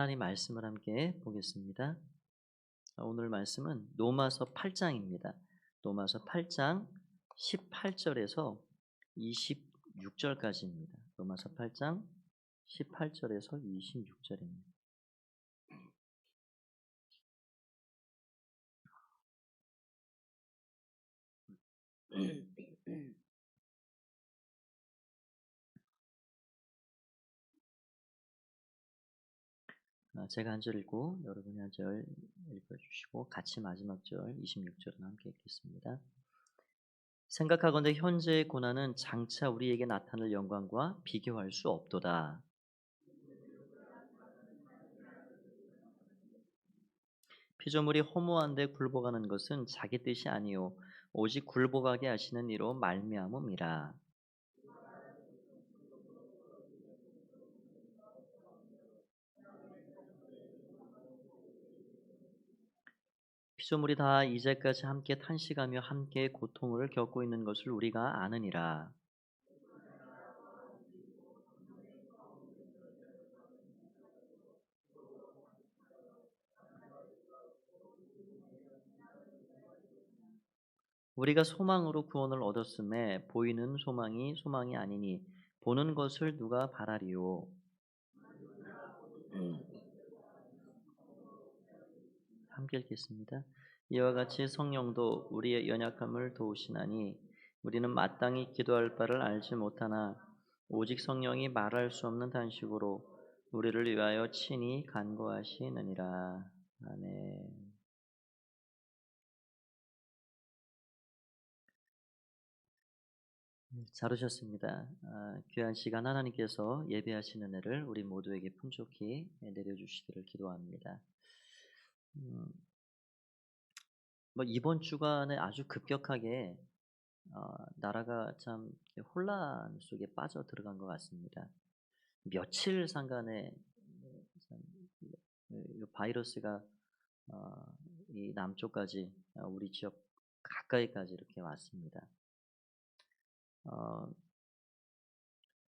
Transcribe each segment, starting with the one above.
하나님 말씀을 함께 보겠습니다. 오늘 말씀은 로마서 8장입니다. 로마서 8장 18절에서 26절까지입니다. 로마서 8장 18절에서 26절입니다. 제가 한 절 읽고 여러분이 한 절 읽어주시고 같이 마지막 절 26절은 함께 읽겠습니다. 생각하건대 현재의 고난은 장차 우리에게 나타날 영광과 비교할 수 없도다. 피조물이 허무한데 굴복하는 것은 자기 뜻이 아니요 오직 굴복하게 하시는 이로 말미암음이라. 피조물이 다 이제까지 함께 탄식하며 함께 고통을 겪고 있는 것을 우리가 아느니라. 우리가 소망으로 구원을 얻었음에 보이는 소망이 아니니 보는 것을 누가 바라리요. 함께 읽겠습니다. 이와 같이 성령도 우리의 연약함을 도우시나니 우리는 마땅히 기도할 바를 알지 못하나 오직 성령이 말할 수 없는 단식으로 우리를 위하여 친히 간구하시느니라. 아멘. 잘 오셨습니다. 귀한 시간 하나님께서 예배하시는 은혜를 우리 모두에게 풍족히 내려주시기를 기도합니다. 음, 이번 주간에 아주 급격하게 나라가 참 혼란 속에 빠져 들어간 것 같습니다. 며칠 상간에 참 이 바이러스가 어 이 남쪽까지 우리 지역 가까이까지 이렇게 왔습니다. 어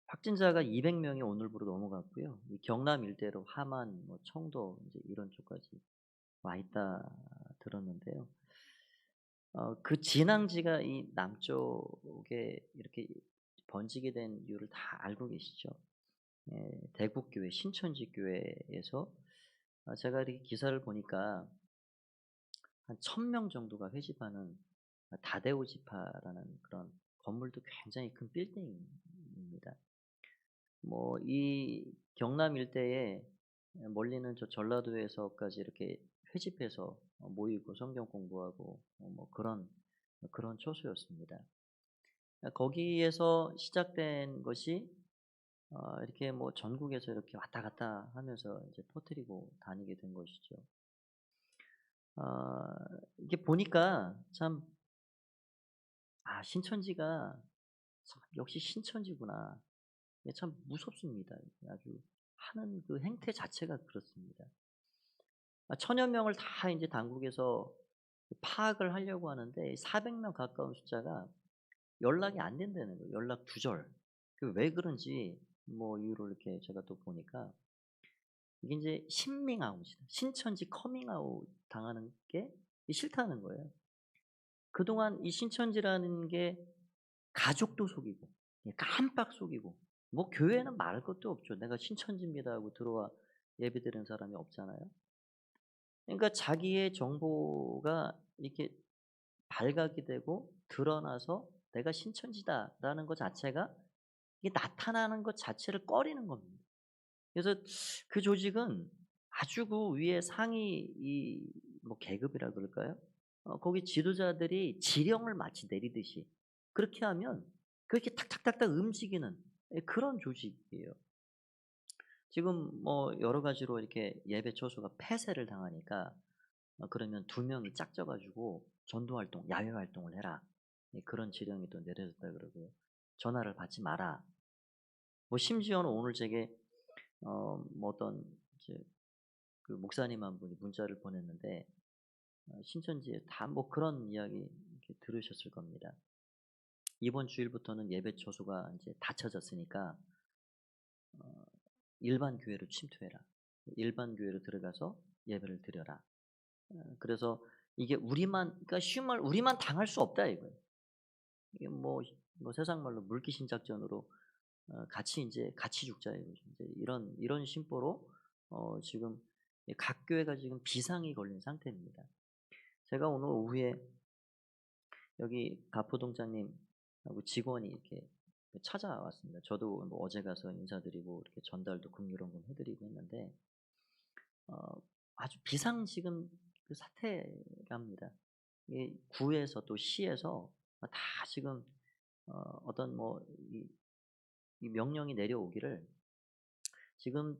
확진자가 200 명이 오늘부로 넘어갔고요. 이 경남 일대로 함안, 청도 이제 이런 쪽까지 와 있다 들었는데요. 그 진앙지가 이 남쪽에 이렇게 번지게 된 이유를 다 알고 계시죠? 예, 대국교회 신천지 교회에서 제가 이렇게 기사를 보니까 한 1,000명 정도가 회집하는 다데오 지파라는 그런 건물도 굉장히 큰 빌딩입니다. 이 경남 일대에 멀리는 저 전라도에서까지 이렇게 회집해서 모이고 성경 공부하고 그런 처소였습니다. 거기에서 시작된 것이 이렇게 전국에서 이렇게 왔다 갔다 하면서 이제 퍼뜨리고 다니게 된 것이죠. 이게 보니까 참 신천지가 참 역시 신천지구나. 이게 참 무섭습니다. 아주 하는 그 행태 자체가 그렇습니다. 1,000여 명을 다 인제 당국에서 파악을 하려고 하는데 400명 가까운 숫자가 연락이 안 된다는 거예요. 연락 두절. 그 왜 그런지 이유를 이렇게 제가 또 보니까 이게 인제 신밍아웃이다. 신천지 커밍아웃 당하는 게 싫다는 거예요. 그동안 이 신천지라는 게 가족도 속이고 깜빡 속이고 교회는 말할 것도 없죠. "내가 신천지입니다." 하고 들어와 예배드리는 사람이 없잖아요. 그러니까 자기의 정보가 이렇게 발각이 되고 드러나서 '내가 신천지다.'라는 것 자체가 이게 나타나는 것 자체를 꺼리는 겁니다. 그래서 그 조직은 아주 그 위에 상위 계급이라 그럴까요? 거기 지도자들이 지령을 마치 내리듯이 그렇게 하면 그렇게 탁탁탁탁 움직이는 그런 조직이에요. 지금 여러 가지로 이렇게 예배 처소가 폐쇄를 당하니까 그러면 2명이 짝져 가지고 "전도 활동, 야외 활동을 해라." 그런 지령이 또 내려졌다 그러고요. "전화를 받지 마라." 심지어는 오늘 제게 어떤 이제 그 목사님 한 분이 문자를 보냈는데 신천지에 다 그런 이야기 이렇게 들으셨을 겁니다. "이번 주일부터는 예배 처소가 인제 닫혀졌으니까 일반 교회로 침투해라." 일반 교회로 들어가서 예배를 드려라. 그래서 이게 우리만, 그러니까 쉬운 말 우리만 당할 수 없다 이거예요. 이게 뭐 세상 말로 물귀신 작전으로 같이 인제 같이 죽자 이거죠. 인제 이런 심보로 지금 각 교회가 지금 비상이 걸린 상태입니다. 제가 오늘 오후에 여기 가포동장님하고 직원이 이렇게 찾아왔습니다. 저도 뭐 어제 가서 인사드리고 이렇게 전달도 금요일은 해 드리고 했는데 아주 비상 지금 그 사태랍니다. 이 구에서 또 시에서 다 지금 어떤 이 명령이 내려오기를, 지금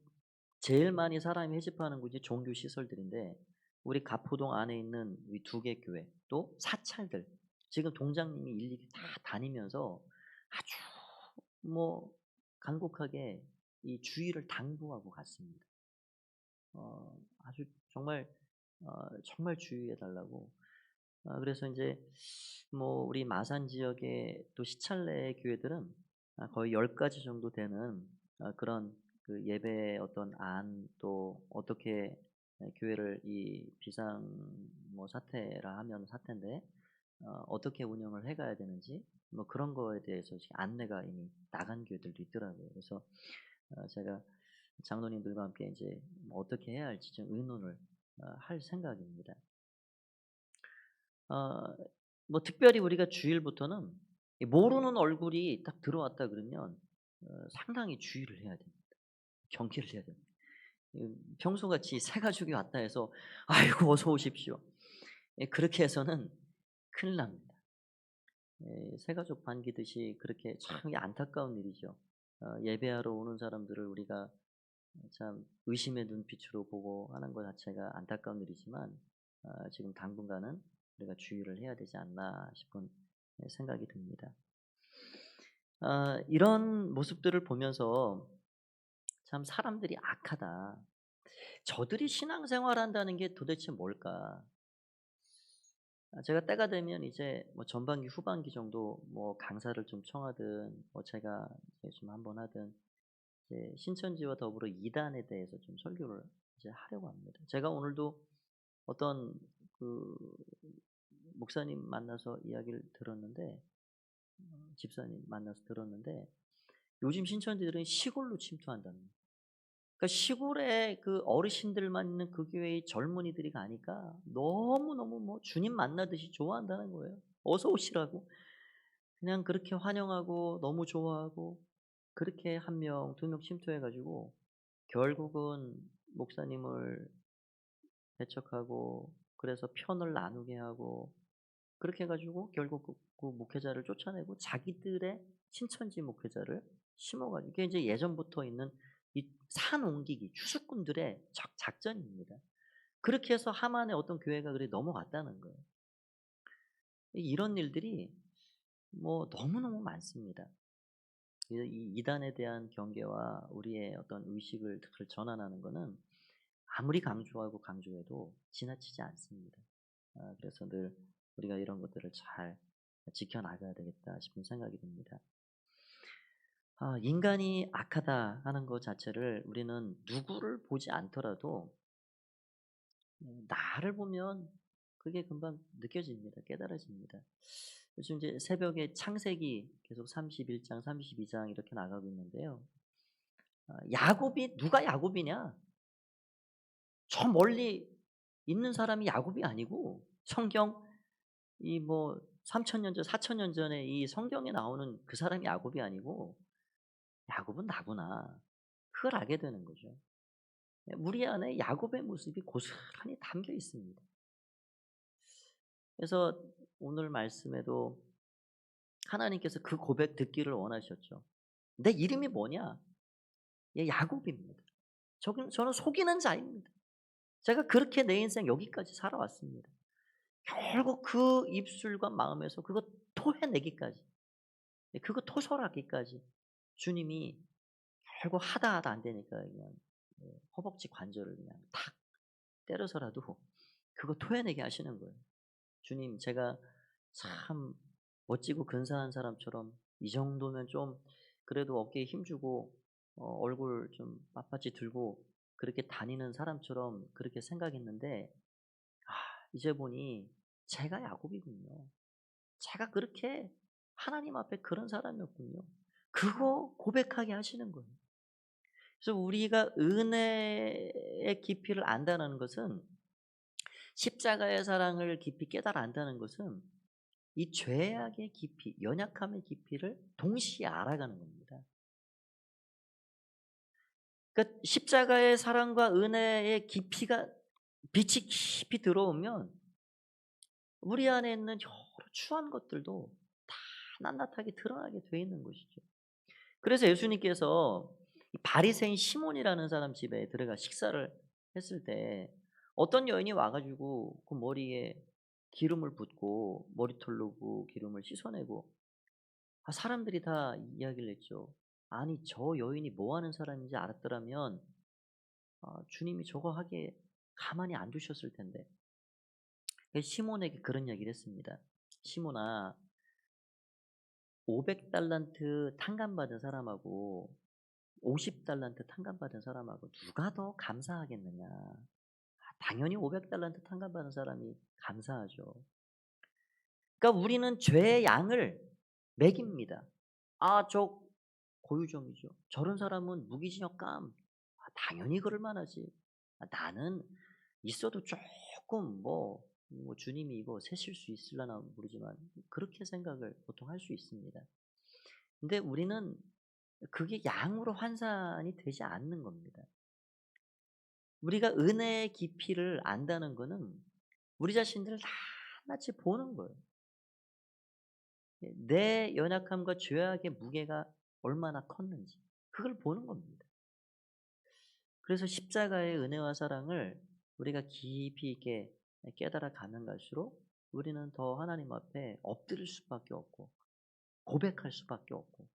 제일 많이 사람이 회집하는 곳이 종교 시설들인데 우리 가포동 안에 있는 이 두 개 교회 또 사찰들, 지금 동장님이 일일이 다 다니면서 아주 간곡하게 이 주의를 당부하고 갔습니다. 아주 정말 정말 주의해 달라고. 그래서 인제 우리 마산 지역의 또 시찰내 교회들은 거의 10 가지 정도 되는 그런 그 예배의 어떤 안, 또 어떻게 교회를 이 비상 사태라 하면 사태인데 어떻게 운영을 해 가야 되는지 그런 거에 대해서 지금 안내가 이미 나간 교회들도 있더라고요. 그래서 제가 장로님들과 함께 인제 어떻게 해야 할지 좀 의논을 할 생각입니다. 어 특별히 우리가 주일부터는 이 모르는 얼굴이 딱 들어왔다 그러면 상당히 주의를 해야 됩니다. 경계를 해야 됩니다. 평소같이 새 가족이 왔다 해서 "아이고 어서 오십시오." 그렇게 해서는 큰일 납니다. 새 가족 반기듯이 그렇게 참 안타까운 일이죠. 예배하러 오는 사람들을 우리가 참 의심의 눈빛으로 보고 하는 것 자체가 안타까운 일이지만 지금 당분간은 우리가 주의를 해야 되지 않나 싶은 생각이 듭니다. 이런 모습들을 보면서 참 '사람들이 악하다. 저들이 신앙생활한다는 게 도대체 뭘까?' 제가 때가 되면 이제 전반기 후반기 정도 강사를 좀 청하든 제가 이제 좀 한번 하든 이제 신천지와 더불어 이단에 대해서 좀 설교를 이제 하려고 합니다. 제가 오늘도 어떤 그 목사님 만나서 이야기를 들었는데, 집사님 만나서 들었는데 요즘 신천지들은 시골로 침투한다는 거예요. 그러니까 시골에 그 어르신들만 있는 그 교회의 젊은이들이 가니까 너무너무 주님 만나듯이 좋아한다는 거예요. 어서 오시라고. 그냥 그렇게 환영하고 너무 좋아하고, 그렇게 한 명, 두 명 침투해 가지고 결국은 목사님을 배척하고, 그래서 편을 나누게 하고, 그렇게 해 가지고 결국 그 목회자를 쫓아내고 자기들의 신천지 목회자를 심어 가지고, 이게 이제 예전부터 있는 이 산 옮기기 추수꾼들의 작전입니다. 그렇게 해서 하만의 어떤 교회가 그래 넘어갔다는 거예요. 이런 일들이 너무너무 많습니다. 이 이단에 대한 경계와 우리의 어떤 의식을 전환하는 것은 아무리 강조하고 강조해도 지나치지 않습니다. 그래서 늘 우리가 이런 것들을 잘 지켜나가야 되겠다 싶은 생각이 듭니다. 인간이 악하다 하는 것 자체를 우리는 누구를 보지 않더라도 나를 보면 그게 금방 느껴집니다. 깨달아집니다. 요즘 이제 새벽에 창세기 계속 31장, 32장 이렇게 나가고 있는데요. 야곱이, 누가 야곱이냐? 저 멀리 있는 사람이 야곱이 아니고, 성경 이 3천 년 전, 4천 년 전에 이 성경에 나오는 그 사람이 야곱이 아니고 야곱은 나구나. 그걸 알게 되는 거죠. 우리 안에 야곱의 모습이 고스란히 담겨 있습니다. 그래서 오늘 말씀에도 하나님께서 그 고백 듣기를 원하셨죠. 내 이름이 뭐냐? 예, 야곱입니다. 저는 속이는 자입니다. 제가 그렇게 내 인생 여기까지 살아왔습니다. 결국 그 입술과 마음에서 그거 토해내기까지, 그거 토설하기까지 주님이 결국 하다 안 되니까 그냥 허벅지 관절을 그냥 탁 때려서라도 그거 토해내게 하시는 거예요. 주님, 제가 참 멋지고 근사한 사람처럼 이 정도면 좀 그래도 어깨에 힘주고 얼굴 좀 빳빳이 들고 그렇게 다니는 사람처럼 그렇게 생각했는데 아 이제 보니 제가 야곱이군요. 제가 그렇게 하나님 앞에 그런 사람이었군요. 그거 고백하게 하시는 거예요. 그래서 우리가 은혜의 깊이를 안다는 것은 십자가의 사랑을 깊이 깨달아 안다는 것은 이 죄악의 깊이, 연약함의 깊이를 동시에 알아가는 겁니다. 그러니까 십자가의 사랑과 은혜의 깊이가 빛이 깊이 들어오면 우리 안에 있는 여러 추한 것들도 다 낱낱하게 드러나게 돼 있는 것이죠. 그래서 예수님께서 이 바리새인 시몬이라는 사람 집에 들어가 식사를 했을 때 어떤 여인이 와 가지고 그 머리에 기름을 붓고 머리털 놓고 기름을 씻어내고 사람들이 다 이야기를 했죠. 아니 저 여인이 뭐 하는 사람인지 알았더라면 주님이 저거 하기에 가만히 안 두셨을 텐데. 시몬에게 그런 이야기를 했습니다. 시몬아 500달란트 탕감받은 사람하고 50달란트 탕감받은 사람하고 누가 더 감사하겠느냐. 당연히 500달란트 탕감받은 사람이 감사하죠. 그러니까 우리는 죄의 양을 매깁니다. 저 고유정이죠. 저런 사람은 무기징역감. 당연히 그럴 만하지. 나는 있어도 조금 뭐 주님이 이거 세실 수 있을려나 모르지만 그렇게 생각을 보통 할 수 있습니다. 근데 우리는 그게 양으로 환산이 되지 않는 겁니다. 우리가 은혜의 깊이를 안다는 거는 우리 자신들을 낱낱이 보는 거예요. 내 연약함과 죄악의 무게가 얼마나 컸는지 그걸 보는 겁니다. 그래서 십자가의 은혜와 사랑을 우리가 깊이 있게 깨달아 가는 갈수록 우리는 더 하나님 앞에 엎드릴 수밖에 없고 고백할 수밖에 없고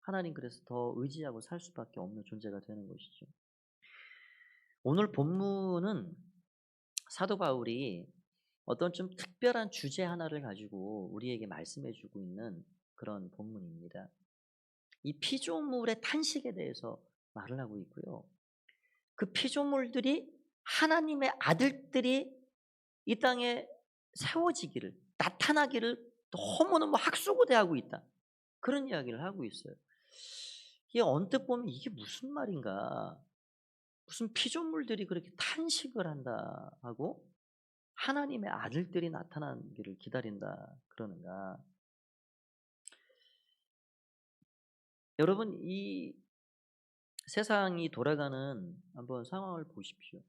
하나님 그래서 더 의지하고 살 수밖에 없는 존재가 되는 것이죠. 오늘 본문은 사도 바울이 어떤 좀 특별한 주제 하나를 가지고 우리에게 말씀해 주고 있는 그런 본문입니다. 이 피조물의 탄식에 대해서 말을 하고 있고요. 그 피조물들이 하나님의 아들들이 이 땅에 세워지기를 나타나기를 너무너무 학수고대하고 있다. 그런 이야기를 하고 있어요. 이게 언뜻 보면 이게 무슨 말인가? 무슨 피조물들이 그렇게 탄식을 한다 하고 하나님의 아들들이 나타나기를 기다린다 그러는가? 여러분 이 세상이 돌아가는 한번 상황을 보십시오.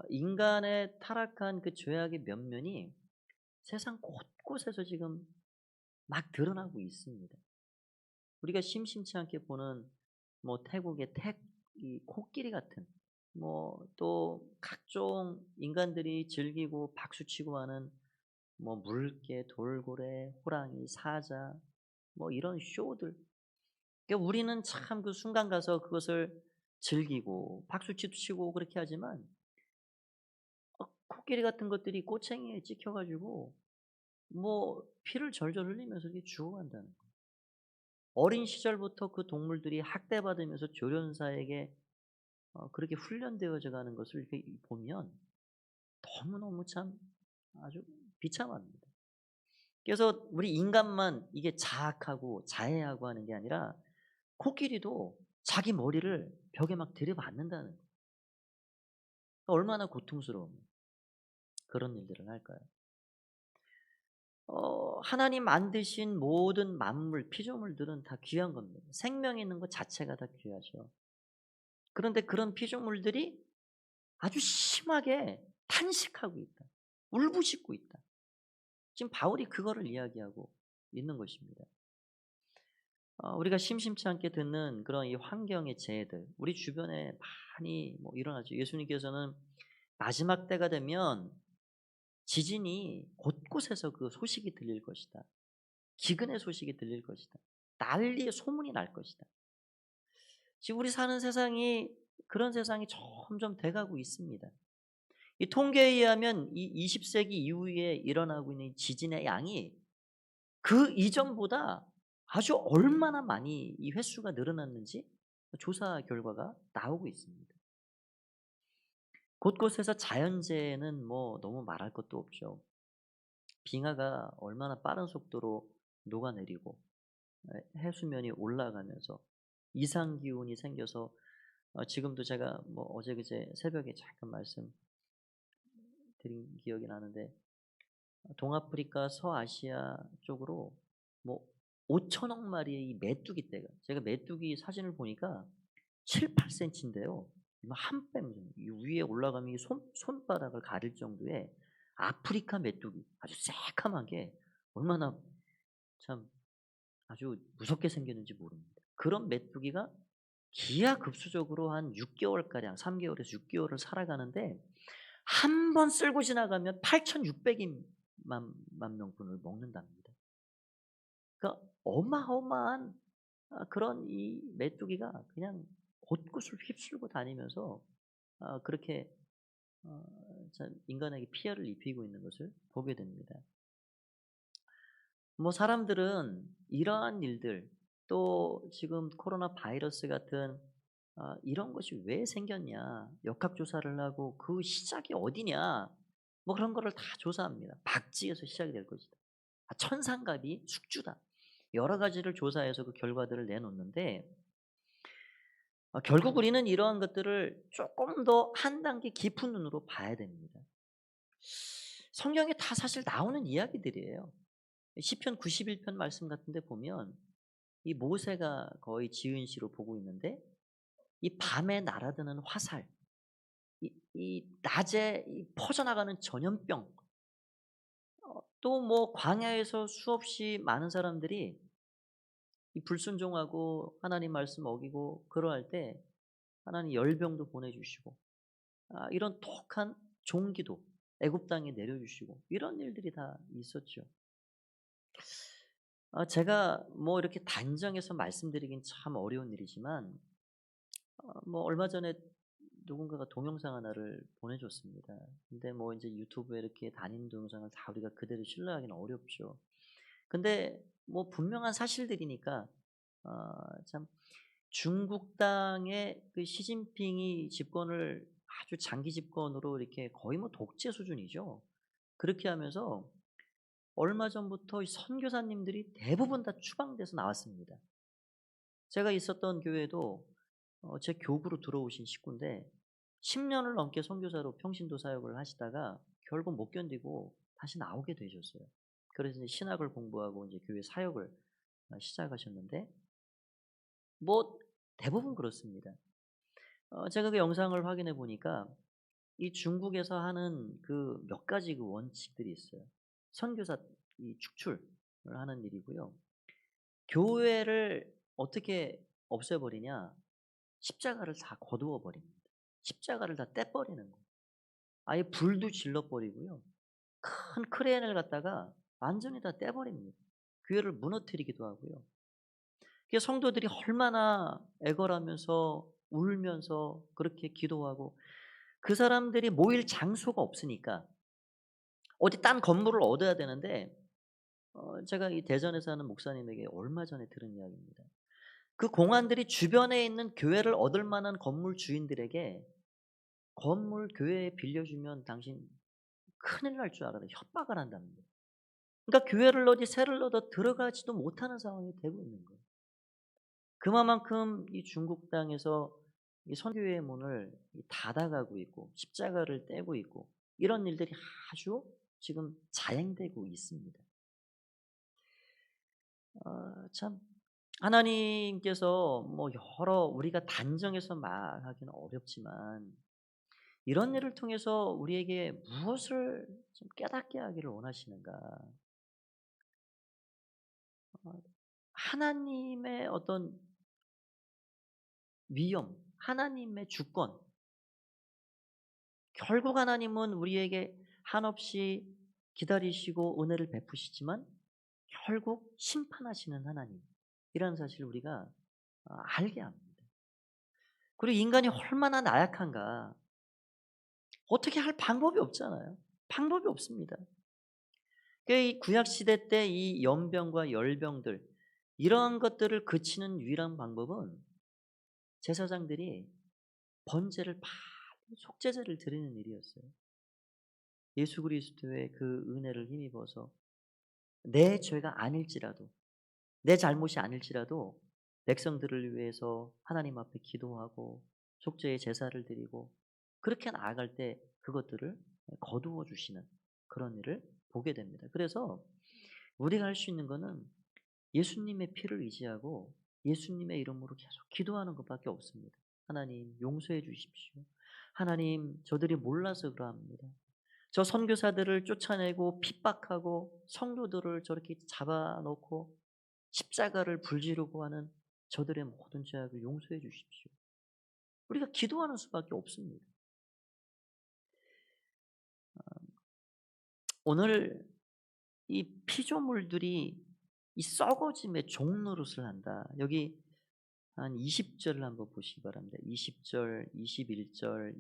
인간의 타락한 그 죄악의 면면이 세상 곳곳에서 지금 막 드러나고 있습니다. 우리가 심심치 않게 보는 뭐 태국의 이 코끼리 같은 또 각종 인간들이 즐기고 박수치고 하는 물개, 돌고래, 호랑이, 사자 이런 쇼들. 그러니까 우리는 참 그 순간 가서 그것을 즐기고 박수치도 치고 그렇게 하지만 코끼리 같은 것들이 꼬챙이에 찍혀 가지고 피를 절절 흘리면서 이렇게 죽어간다는 거예요. 어린 시절부터 그 동물들이 학대받으면서 조련사에게 그렇게 훈련되어져 가는 것을 이렇게 보면 너무너무 참 아주 비참합니다. 그래서 우리 인간만 이게 자학하고 자해하고 하는 게 아니라 코끼리도 자기 머리를 벽에 막 들이받는다는 거예요. 얼마나 고통스러운 그런 일들을 할까요? 하나님 만드신 모든 만물, 피조물들은 다 귀한 겁니다. 생명 있는 것 자체가 다 귀하죠. 그런데 그런 피조물들이 아주 심하게 탄식하고 있다. 울부짖고 있다. 지금 바울이 그거를 이야기하고 있는 것입니다. 우리가 심심치 않게 듣는 그런 이 환경의 재해들, 우리 주변에 많이 일어나죠. 예수님께서는 마지막 때가 되면 지진이 곳곳에서 그 소식이 들릴 것이다. 기근의 소식이 들릴 것이다. 난리의 소문이 날 것이다. 지금 우리 사는 세상이 그런 세상이 점점 돼가고 있습니다. 이 통계에 의하면 이 20세기 이후에 일어나고 있는 지진의 양이 그 이전보다 아주 얼마나 많이 이 횟수가 늘어났는지 조사 결과가 나오고 있습니다. 곳곳에서 자연재해는 뭐 너무 말할 것도 없죠. 빙하가 얼마나 빠른 속도로 녹아내리고 해수면이 올라가면서 이상 기온이 생겨서 지금도 제가 뭐 어제 그제 새벽에 잠깐 말씀드린 기억이 나는데 동아프리카 서아시아 쪽으로 뭐 5천억 마리의 이 메뚜기 떼가 제가 메뚜기 사진을 보니까 7-8 센치인데요. 이거 한 뼘 정도 이 위에 올라가면 이 손바닥을 가릴 정도의 아프리카 메뚜기 아주 새카만 게 얼마나 참 아주 무섭게 생겼는지 모릅니다. 그런 메뚜기가 기하급수적으로 한 6 개월가량 3 개월에서 6 개월을 살아가는데 한 번 쓸고 지나가면 8,600만 만 명분을 먹는답니다. 그러니까 어마어마한 그런 이 메뚜기가 그냥 곳곳을 휩쓸고 다니면서 그렇게 어 참 인간에게 피해를 입히고 있는 것을 보게 됩니다. 뭐 사람들은 이러한 일들 또 지금 코로나 바이러스 같은 '이런 것이 왜 생겼냐.' 역학조사를 하고 '그 시작이 어디냐.' 뭐 그런 거를 다 조사합니다. 박쥐에서 시작이 될 것이다. 천상갑이 숙주다. 여러 가지를 조사해서 그 결과들을 내놓는데 결국 우리는 이러한 것들을 조금 더 한 단계 깊은 눈으로 봐야 됩니다. 성경에 다 사실 나오는 이야기들이에요. 시편 91편 말씀 같은 데 보면 이 모세가 거의 지은 시로 보고 있는데 이 밤에 날아드는 화살, 이 낮에 이 퍼져나가는 전염병, 또 뭐 광야에서 수없이 많은 사람들이 이 불순종하고 하나님 말씀 어기고 그러할 때 하나님 열병도 보내주시고 이런 독한 종기도 애굽 땅에 내려주시고 이런 일들이 다 있었죠. 제가 뭐 이렇게 단정해서 말씀드리긴 참 어려운 일이지만 뭐 얼마 전에 누군가가 동영상 하나를 보내줬습니다. 근데 뭐 이제 유튜브에 이렇게 다니는 동영상을 다 우리가 그대로 신뢰하기는 어렵죠. 근데 뭐 분명한 사실들이니까 참 중국 땅의 그 시진핑이 집권을 아주 장기 집권으로 이렇게 거의 뭐 독재 수준이죠. 그렇게 하면서 얼마 전부터 이 선교사님들이 대부분 다 추방돼서 나왔습니다. 제가 있었던 교회도 제 교구로 들어오신 식구인데 10년을 넘게 선교사로 평신도 사역을 하시다가 결국 못 견디고 다시 나오게 되셨어요. 그래서 이제 신학을 공부하고 이제 교회 사역을 시작하셨는데 뭐 대부분 그렇습니다. 제가 그 영상을 확인해 보니까 이 중국에서 하는 그 몇 가지 그 원칙들이 있어요. 선교사 이 축출을 하는 일이고요. 교회를 어떻게 없애버리냐? 십자가를 다 거두어 버립니다. 십자가를 다 떼버리는 거예요. 아예 불도 질러 버리고요. 큰 크레인을 갖다가 완전히 다 떼버립니다. 교회를 무너뜨리기도 하고요. 그 성도들이 얼마나 애걸하면서 울면서 그렇게 기도하고 그 사람들이 모일 장소가 없으니까 어디 딴 건물을 얻어야 되는데 제가 이 대전에 사는 목사님에게 얼마 전에 들은 이야기입니다. 그 공안들이 주변에 있는 교회를 얻을 만한 건물 주인들에게 건물 교회에 빌려주면 당신 큰일 날 줄 알아라 협박을 한답니다. 그러니까 교회를 어디 새를 얻어 들어가지도 못하는 상황이 되고 있는 거예요. 그만큼 이 중국 땅에서 이 선교의 문을 닫아가고 있고 십자가를 떼고 있고 이런 일들이 아주 지금 자행되고 있습니다. 참 하나님께서 뭐 여러 우리가 단정해서 말하기는 어렵지만 이런 일을 통해서 우리에게 무엇을 좀 깨닫게 하기를 원하시는가? 하나님의 어떤 위엄, 하나님의 주권, 결국 하나님은 우리에게 한없이 기다리시고 은혜를 베푸시지만 결국 심판하시는 하나님이라는 사실을 우리가 알게 합니다. 그리고 인간이 얼마나 나약한가. 어떻게 할 방법이 없잖아요. 방법이 없습니다. 이 구약 시대 때 이 연병과 열병들 이러한 것들을 그치는 유일한 방법은 제사장들이 번제를 속죄제를 드리는 일이었어요. 예수 그리스도의 그 은혜를 힘입어서 내 죄가 아닐지라도, 내 잘못이 아닐지라도 백성들을 위해서 하나님 앞에 기도하고 속죄의 제사를 드리고 그렇게 나아갈 때 그것들을 거두어 주시는 그런 일을 보게 됩니다. 그래서 우리가 할 수 있는 거는 예수님의 피를 의지하고 예수님의 이름으로 계속 기도하는 것밖에 없습니다. 하나님 용서해 주십시오. 하나님 저들이 몰라서 그러합니다. 저 선교사들을 쫓아내고 핍박하고 성도들을 저렇게 잡아놓고 십자가를 불지르고 하는 저들의 모든 죄악을 용서해 주십시오. 우리가 기도하는 수밖에 없습니다. 오늘 이 피조물들이 이 썩어짐의 종노릇을 한다. 여기 한 20절을 한번 보시기 바랍니다. 20절, 21절,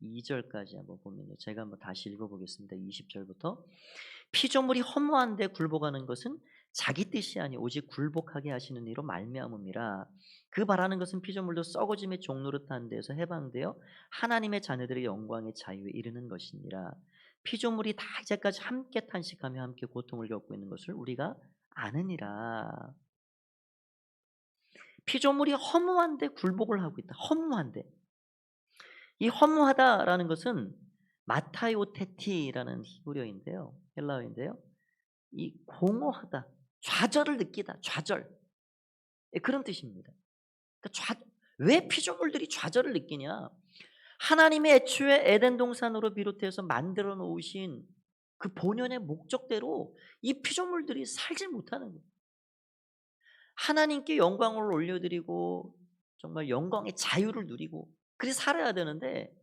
22절까지 한번 보면요. 제가 한번 다시 읽어보겠습니다. 20절부터 피조물이 허무한데 굴복하는 것은 자기 뜻이 아니 오직 굴복하게 하시는 이로 말미암음이라. 그 바라는 것은 피조물도 썩어짐의 종노릇하는 데서 해방되어 하나님의 자녀들의 영광의 자유에 이르는 것이니라. 피조물이 다 이제까지 함께 탄식하며 함께 고통을 겪고 있는 것을 우리가 아느니라. 피조물이 허무한데 굴복을 하고 있다. 허무한데. 이 허무하다라는 것은 마타요테티라는 히브리어인데요. 헬라어인데요. 이 공허하다, 좌절을 느끼다, 좌절. 예, 그런 뜻입니다. 그러니까 왜 피조물들이 좌절을 느끼냐? 하나님의 애초에 에덴 동산으로 비롯해서 만들어 놓으신 그 본연의 목적대로 이 피조물들이 살지 못하는 거예요. 하나님께 영광을 올려드리고 정말 영광의 자유를 누리고 그래서 살아야 되는데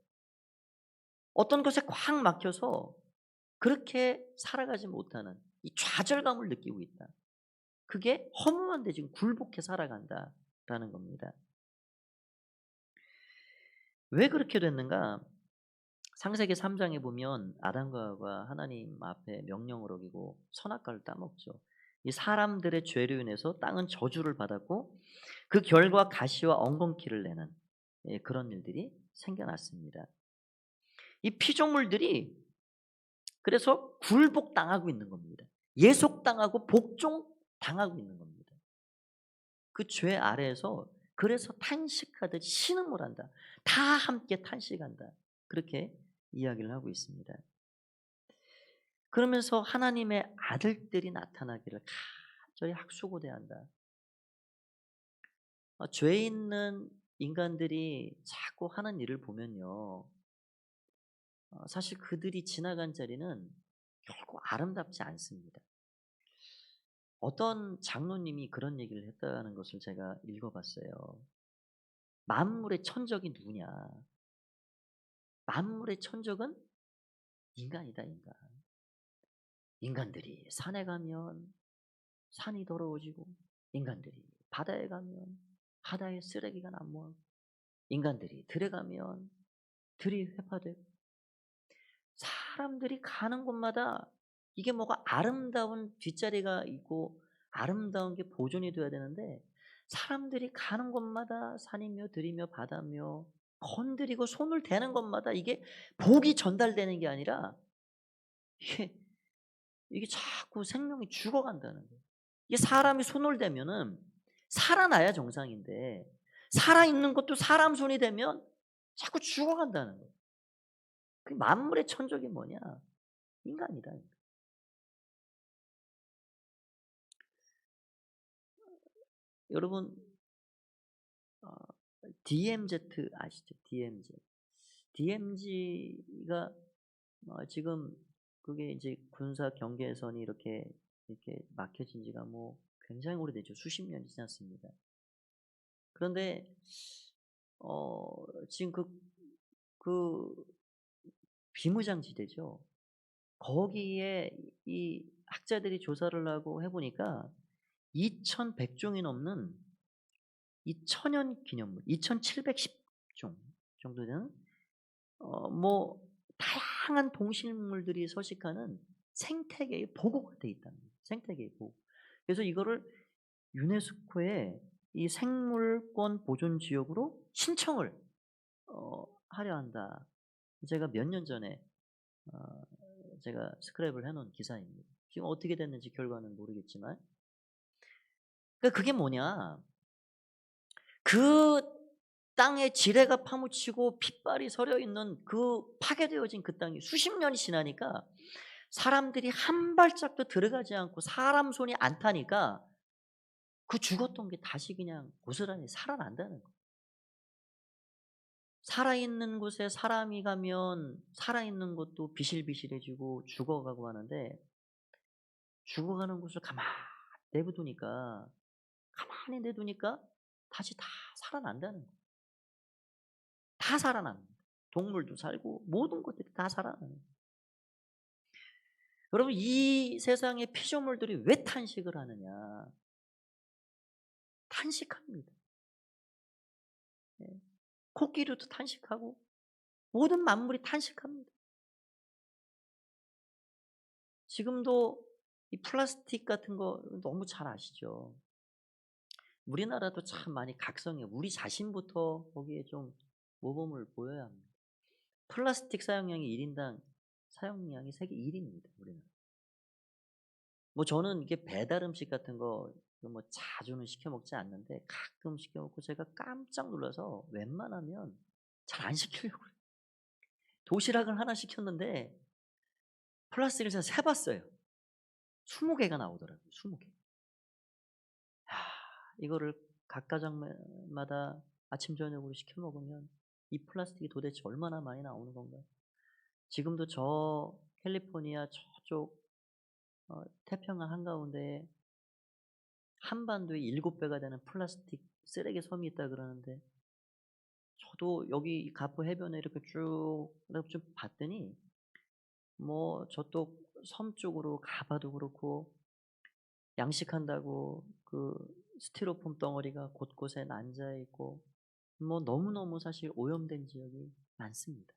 어떤 것에 꽉 막혀서 그렇게 살아가지 못하는 이 좌절감을 느끼고 있다. 그게 허무한데 지금 굴복해 살아간다라는 겁니다. 왜 그렇게 됐는가? 창세기 3장에 보면 아담과 하와가 하나님 앞에 명령을 어기고 선악과를 따먹죠. 이 사람들의 죄로 인해서 땅은 저주를 받았고 그 결과 가시와 엉겅퀴를 내는 그런 일들이 생겨났습니다. 이 피조물들이 그래서 굴복당하고 있는 겁니다. 예속당하고 복종당하고 있는 겁니다. 그 죄 아래에서 그래서 탄식하듯 신음을 한다. 다 함께 탄식한다. 그렇게 이야기를 하고 있습니다. 그러면서 하나님의 아들들이 나타나기를 간절히 학수고대한다. 죄 있는 인간들이 자꾸 하는 일을 보면요. 사실 그들이 지나간 자리는 결코 아름답지 않습니다. 어떤 장로님이 그런 얘기를 했다는 것을 제가 읽어봤어요. 만물의 천적이 누구냐? 만물의 천적은 인간이다, 인간. 인간들이 산에 가면 산이 더러워지고, 인간들이 바다에 가면 바다에 쓰레기가 난무하고, 인간들이 들에 가면 들이 회파되고, 사람들이 가는 곳마다 이게 뭐가 아름다운 뒷자리가 있고 아름다운 게 보존이 돼야 되는데 사람들이 가는 곳마다 산이며 들이며 바다며 건드리고 손을 대는 것마다 이게 복이 전달되는 게 아니라 이게, 이게 자꾸 생명이 죽어간다는 거예요. 이게 사람이 손을 대면은 살아나야 정상인데 살아있는 것도 사람 손이 되면 자꾸 죽어간다는 거예요. 그 만물의 천적이 뭐냐? 인간이다. 여러분 DMZ 아시죠? DMZ. DMZ가 지금 그게 이제 군사 경계선이 이렇게 막혀진 지가 뭐 굉장히 오래되죠. 수십 년이 지났습니다. 그런데 지금 그 비무장지대죠. 거기에 이 학자들이 조사를 하고 해보니까 2,100종이 넘는 이 천연 기념물, 2,710종 정도 되는 뭐 다양한 동식물들이 서식하는 생태계의 보고가 돼 있다는 거예요. 생태계의 보고. 그래서 이거를 유네스코에 이 생물권 보존 지역으로 신청을 하려 한다. 제가 몇 년 전에 어 제가 스크랩을 해 놓은 기사입니다. 지금 어떻게 됐는지 결과는 모르겠지만. 그러니까 그게 뭐냐. 그 땅에 지뢰가 파묻히고 핏발이 서려 있는 그 파괴되어진 그 땅이 수십 년이 지나니까 사람들이 한 발짝도 들어가지 않고 사람 손이 안 타니까 그 죽었던 게 다시 그냥 고스란히 살아난다는 거예요. 살아있는 곳에 사람이 가면 살아있는 것도 비실비실해지고 죽어가고 하는데, 죽어가는 곳을 가만히 내두니까 다시 다 살아난다는 거예요. 다 살아납니다. 동물도 살고 모든 것들이 다 살아나는 거예요. 여러분, 이 세상의 피조물들이 왜 탄식을 하느냐. 탄식합니다. 예. 코끼리도 탄식하고 모든 만물이 탄식합니다. 지금도 이 플라스틱 같은 거 너무 잘 아시죠? 우리나라도 참 많이 각성해요. 우리 자신부터 거기에 좀 모범을 보여야 합니다. 플라스틱 사용량이 1인당 사용량이 세계 1위입니다. 우리나라. 뭐 저는 이게 배달 음식 같은 거 뭐 자주는 시켜 먹지 않는데 가끔 시켜 먹고, 제가 깜짝 놀라서 웬만하면 잘 안 시키려고 그래요. 도시락을 하나 시켰는데 플라스틱을 제가 세 봤어요. 20개가 나오더라고요. 20개. 이거를 각 가정마다 아침 저녁으로 시켜 먹으면 이 플라스틱이 도대체 얼마나 많이 나오는 건가요? 지금도 저 캘리포니아 저쪽 태평양 한가운데에 한반도에 7배가 되는 플라스틱 쓰레기 섬이 있다 그러는데, 저도 여기 가포 해변에 이렇게 쭉 봤더니 뭐 저쪽 섬 쪽으로 가봐도 그렇고 양식한다고 그 스티로폼 덩어리가 곳곳에 난자 있고 뭐 너무너무 사실 오염된 지역이 많습니다.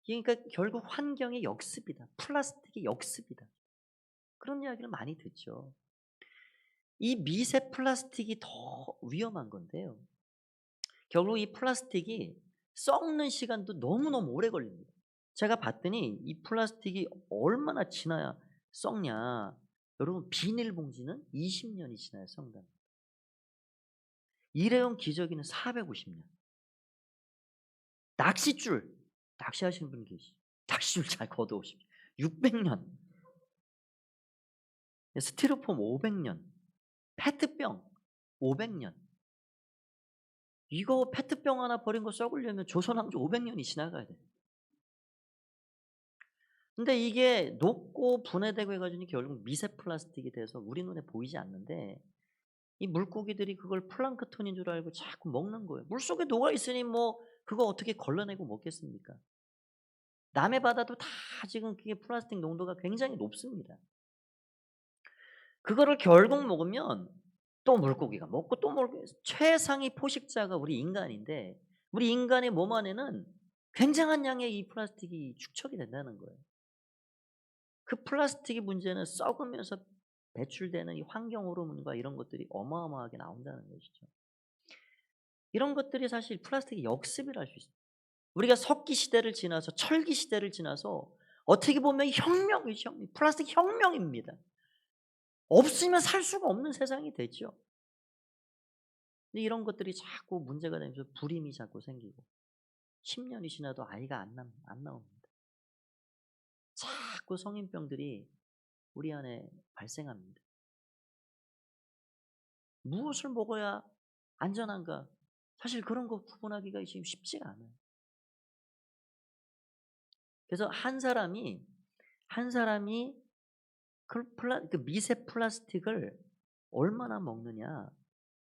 그러니까 결국 환경의 역습이다. 플라스틱의 역습이다. 그런 이야기를 많이 듣죠. 이 미세 플라스틱이 더 위험한 건데요. 결국 이 플라스틱이 썩는 시간도 너무너무 오래 걸립니다. 제가 봤더니 이 플라스틱이 얼마나 지나야 썩냐. 여러분, 비닐봉지는 20년이 지나야 썩는다. 일회용 기저귀는 450년. 낚싯줄, 낚시하시는 분 계시죠? 낚싯줄 잘 걷어오십시오. 600년. 스티로폼 500년. 페트병 500년. 이거 페트병 하나 버린 거 썩으려면 조선왕조 500년이 지나가야 돼. 근데 이게 녹고 분해되고 해가지고 결국 미세 플라스틱이 돼서 우리 눈에 보이지 않는데, 이 물고기들이 그걸 플랑크톤인 줄 알고 자꾸 먹는 거예요. 물속에 녹아 있으니 뭐 그거 어떻게 걸러내고 먹겠습니까? 남해 바다도 다 지금 그게 플라스틱 농도가 굉장히 높습니다. 그거를 결국 먹으면 또 물고기가 먹고 또 먹고, 최상위 포식자가 우리 인간인데 우리 인간의 몸 안에는 굉장한 양의 이 플라스틱이 축적이 된다는 거예요. 그 플라스틱의 문제는 썩으면서 배출되는 이 환경 호르몬과 이런 것들이 어마어마하게 나온다는 것이죠. 이런 것들이 사실 플라스틱의 역습이라 할 수 있습니다. 우리가 석기 시대를 지나서 철기 시대를 지나서 어떻게 보면 혁명이죠. 플라스틱 혁명입니다. 없으면 살 수가 없는 세상이 됐죠. 근데 이런 것들이 자꾸 문제가 되면서 불임이 자꾸 생기고 10년이 지나도 아이가 안 나옵니다. 자꾸 성인병들이 우리 안에 발생합니다. 무엇을 먹어야 안전한가? 사실 그런 거 구분하기가 지금 쉽지가 않아요. 그래서 한 사람이 그 미세 플라스틱을 얼마나 먹느냐,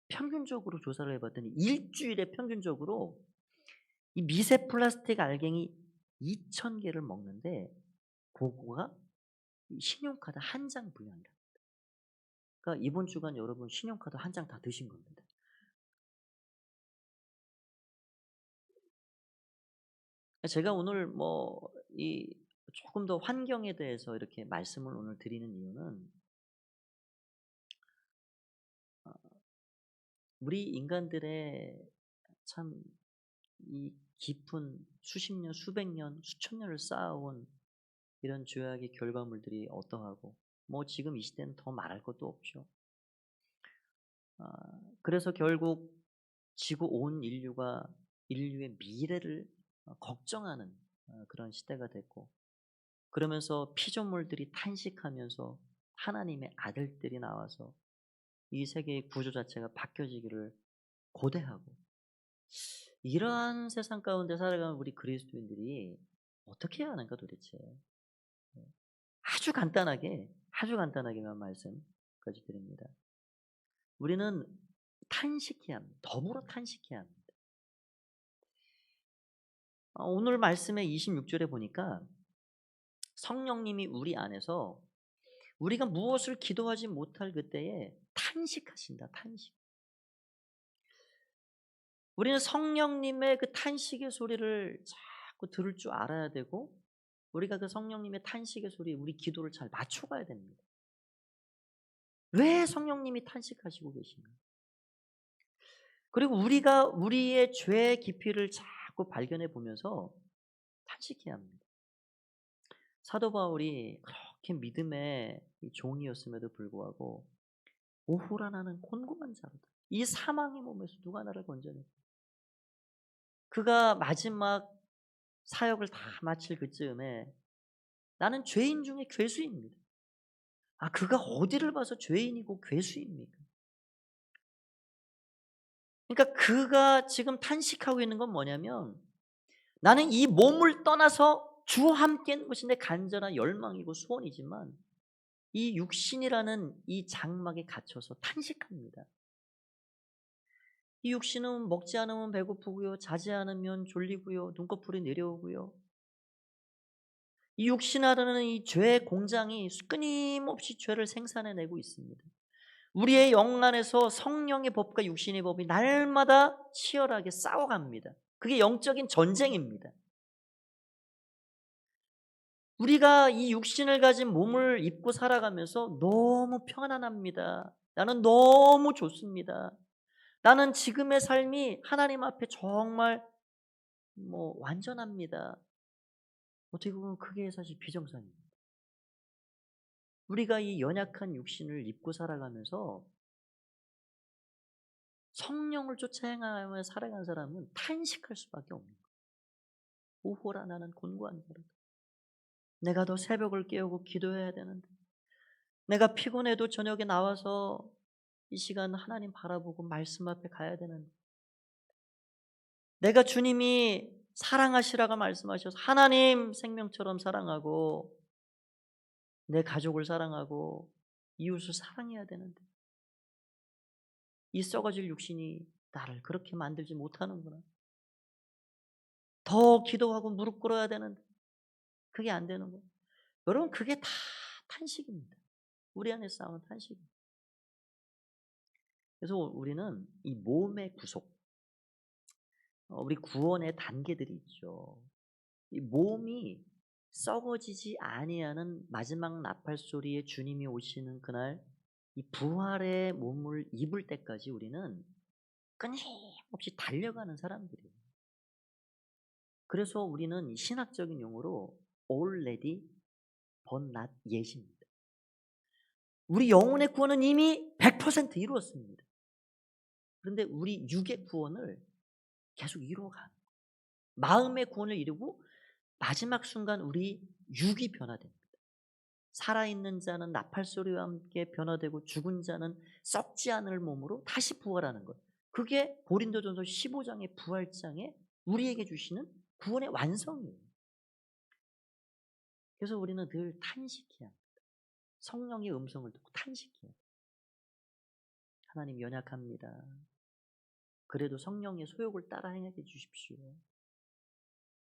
평균적으로 조사를 해봤더니 일주일에 평균적으로 이 미세 플라스틱 알갱이 2,000개를 먹는데, 그거가 신용카드 한 장 분량이다. 그러니까 이번 주간 여러분 신용카드 한 장 다 드신 겁니다. 제가 오늘 조금 더 환경에 대해서 이렇게 말씀을 오늘 드리는 이유는, 우리 인간들의 참 이 깊은 수십 년, 수백 년, 수천 년을 쌓아온 이런 죄악의 결과물들이 어떠하고 뭐 지금 이 시대는 더 말할 것도 없죠. 아, 그래서 결국 지구 온 인류가 인류의 미래를 걱정하는 그런 시대가 됐고, 그러면서 피조물들이 탄식하면서 하나님의 아들들이 나와서 이 세계의 구조 자체가 바뀌어지기를 고대하고, 이러한 세상 가운데 살아가는 우리 그리스도인들이 어떻게 해야 하는가 도대체. 아주 간단하게만 말씀까지 드립니다. 우리는 탄식해야 합니다. 더불어 탄식해야 합니다. 오늘 말씀의 26절에 보니까 성령님이 우리 안에서 우리가 무엇을 기도하지 못할 그때에 탄식하신다. 탄식. 우리는 성령님의 그 탄식의 소리를 자꾸 들을 줄 알아야 되고, 우리가 그 성령님의 탄식의 소리에 우리 기도를 잘 맞춰가야 됩니다. 왜 성령님이 탄식하시고 계신가? 그리고 우리가 우리의 죄의 깊이를 자꾸 발견해 보면서 탄식해야 합니다. 사도 바울이 그렇게 믿음의 종이었음에도 불구하고 오호라 나는 곤고한 자로다. 이 사망의 몸에서 누가 나를 건져내? 그가 마지막 사역을 다 마칠 그쯤에 나는 죄인 중에 괴수입니다. 그가 어디를 봐서 죄인이고 괴수입니까? 그러니까 그가 지금 탄식하고 있는 건 뭐냐면, 나는 이 몸을 떠나서 주와 함께 있는 것이 내 간절한 열망이고 소원이지만 이 육신이라는 이 장막에 갇혀서 탄식합니다. 이 육신은 먹지 않으면 배고프고요, 자지 않으면 졸리고요, 눈꺼풀이 내려오고요. 이 육신이라는 이 죄의 공장이 끊임없이 죄를 생산해내고 있습니다. 우리의 영 안에서 성령의 법과 육신의 법이 날마다 치열하게 싸워갑니다. 그게 영적인 전쟁입니다. 우리가 이 육신을 가진 몸을 입고 살아가면서 너무 편안합니다. 나는 너무 좋습니다. 나는 지금의 삶이 하나님 앞에 정말 완전합니다. 어떻게 보면 그게 사실 비정상입니다. 우리가 이 연약한 육신을 입고 살아가면서 성령을 쫓아 행하며 살아가는 사람은 탄식할 수밖에 없는 거예요. 오호라 나는 곤고한 자로다. 내가 더 새벽을 깨우고 기도해야 되는데, 내가 피곤해도 저녁에 나와서 이 시간 하나님 바라보고 말씀 앞에 가야 되는데, 내가 주님이 사랑하시라고 말씀하셔서 하나님 생명처럼 사랑하고 내 가족을 사랑하고 이웃을 사랑해야 되는데, 이 썩어질 육신이 나를 그렇게 만들지 못하는구나. 더 기도하고 무릎 꿇어야 되는데 그게 안 되는 거예요. 여러분, 그게 다 탄식입니다. 우리 안에 싸우는 탄식입니다. 그래서 우리는 이 몸의 구속, 우리 구원의 단계들이 있죠. 이 몸이 썩어지지 아니하는 마지막 나팔 소리에 주님이 오시는 그날, 이 부활의 몸을 입을 때까지 우리는 끊임없이 달려가는 사람들이에요. 그래서 우리는 신학적인 용어로 already but not yet입니다. 우리 영혼의 구원은 이미 100% 이루었습니다. 그런데 우리 육의 구원을 계속 이루어가는 거예요. 마음의 구원을 이루고 마지막 순간 우리 육이 변화됩니다. 살아있는 자는 나팔소리와 함께 변화되고 죽은 자는 썩지 않을 몸으로 다시 부활하는 것. 그게 고린도전서 15장의 부활장에 우리에게 주시는 구원의 완성이에요. 그래서 우리는 늘 탄식해야 합니다. 성령의 음성을 듣고 탄식해야 합니다. 하나님, 연약합니다. 그래도 성령의 소욕을 따라 행하게 해주십시오.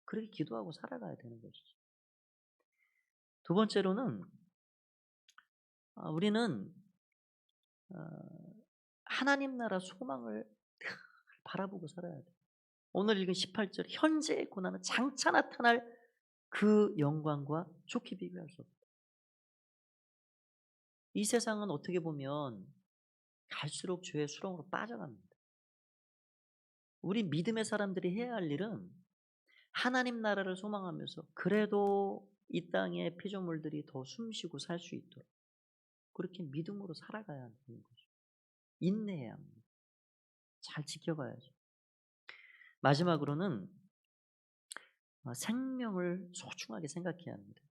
그렇게 기도하고 살아가야 되는 것이죠. 두 번째로는 우리는 하나님 나라 소망을 늘 바라보고 살아야 돼요. 오늘 읽은 18절, 현재의 고난은 장차 나타날 그 영광과 좋게 비교할 수 없다. 이 세상은 어떻게 보면 갈수록 죄의 수렁으로 빠져갑니다. 우리 믿음의 사람들이 해야 할 일은 하나님 나라를 소망하면서 그래도 이 땅의 피조물들이 더 숨쉬고 살 수 있도록 그렇게 믿음으로 살아가야 하는 거죠. 인내해야 합니다. 잘 지켜가야죠. 마지막으로는 생명을 소중하게 생각해야 합니다.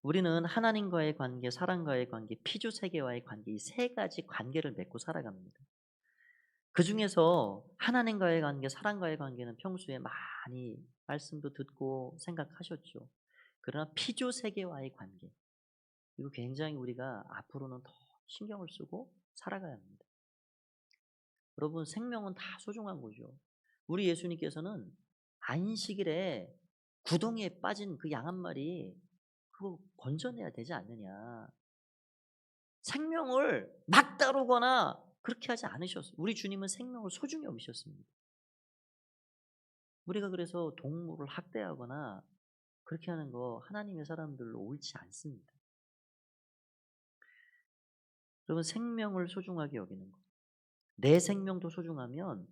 우리는 하나님과의 관계, 사람과의 관계, 피조 세계와의 관계 이 세 가지 관계를 맺고 살아갑니다. 그중에서 하나님과의 관계, 사람과의 관계는 평소에 많이 말씀도 듣고 생각하셨죠. 그러나 피조 세계와의 관계 이거 굉장히 우리가 앞으로는 더 신경을 쓰고 살아가야 합니다. 여러분 생명은 다 소중한 거죠. 우리 예수님께서는 안식일에 구덩이에 빠진 그 양 한 마리 그거 건져내야 되지 않느냐. 생명을 막 다루거나 그렇게 하지 않으셨어요. 우리 주님은 생명을 소중히 여기셨습니다. 우리가 그래서 동물을 학대하거나 그렇게 하는 거 하나님의 사람들로 옳지 않습니다. 여러분 생명을 소중하게 여기는 거. 내 생명도 소중하면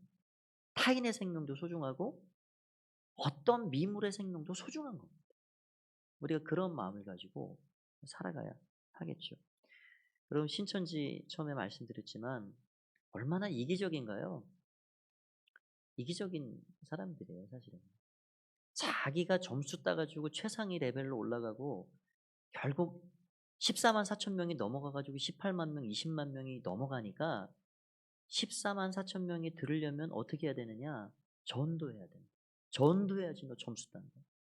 타인의 생명도 소중하고 어떤 미물의 생명도 소중한 겁니다. 우리가 그런 마음을 가지고 살아가야 하겠죠. 여러분 신천지 처음에 말씀드렸지만 얼마나 이기적인가요? 이기적인 사람들이에요 사실은. 자기가 점수 따가지고 최상위 레벨로 올라가고 결국 14만 4천 명이 넘어가가지고 18만 명, 20만 명이 넘어가니까 14만 4천 명이 들으려면 어떻게 해야 되느냐? 전도해야 됩니다. 전도해야지 너 점수 딴다.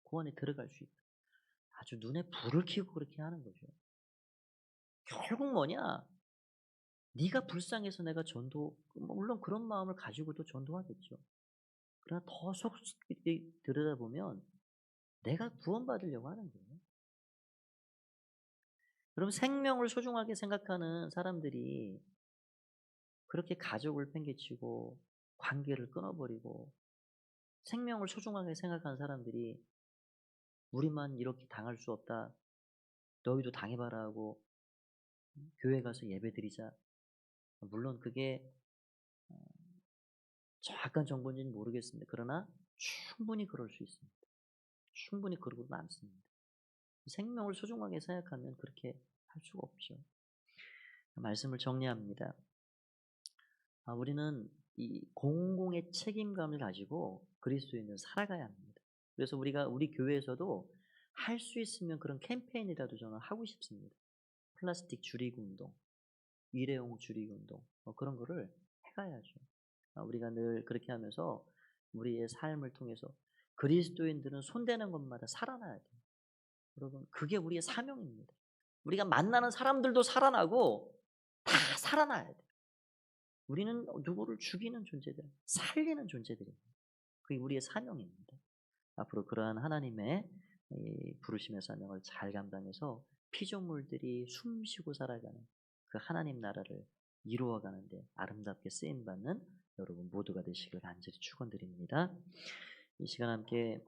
그 안에 들어갈 수 있다. 아주 눈에 불을 켜고 그렇게 하는 거죠. 결국 뭐냐? 네가 불쌍해서 내가 전도 물론 그런 마음을 가지고도 전도하겠죠. 그러나 더 속깊이 들여다보면 내가 구원받으려고 하는 거예요. 그럼 생명을 소중하게 생각하는 사람들이 그렇게 가족을 팽개치고 관계를 끊어버리고 생명을 소중하게 생각하는 사람들이 우리만 이렇게 당할 수 없다. 너희도 당해봐라 하고 교회 가서 예배드리자. 물론 그게 정확한 정보인지는 모르겠습니다. 그러나 충분히 그럴 수 있습니다. 충분히 그러고 많습니다. 생명을 소중하게 생각하면 그렇게 할 수가 없죠. 말씀을 정리합니다. 우리는 이 공공의 책임감을 가지고 그리스도인은 살아가야 합니다. 그래서 우리가 우리 교회에서도 할 수 있으면 그런 캠페인이라도 저는 하고 싶습니다. 플라스틱 줄이기 운동, 일회용 줄이기 운동 그런 거를 해가야죠. 우리가 늘 그렇게 하면서 우리의 삶을 통해서 그리스도인들은 손대는 것마다 살아나야 돼요. 여러분 그게 우리의 사명입니다. 우리가 만나는 사람들도 살아나고 다 살아나야 돼요. 우리는 누구를 죽이는 존재들, 살리는 존재들입니다. 그게 우리의 사명입니다. 앞으로 그러한 하나님의 부르심의 사명을 잘 감당해서 피조물들이 숨쉬고 살아가는 그 하나님 나라를 이루어가는데 아름답게 쓰임받는 여러분 모두가 되시길 간절히 축원드립니다. 이 시간 함께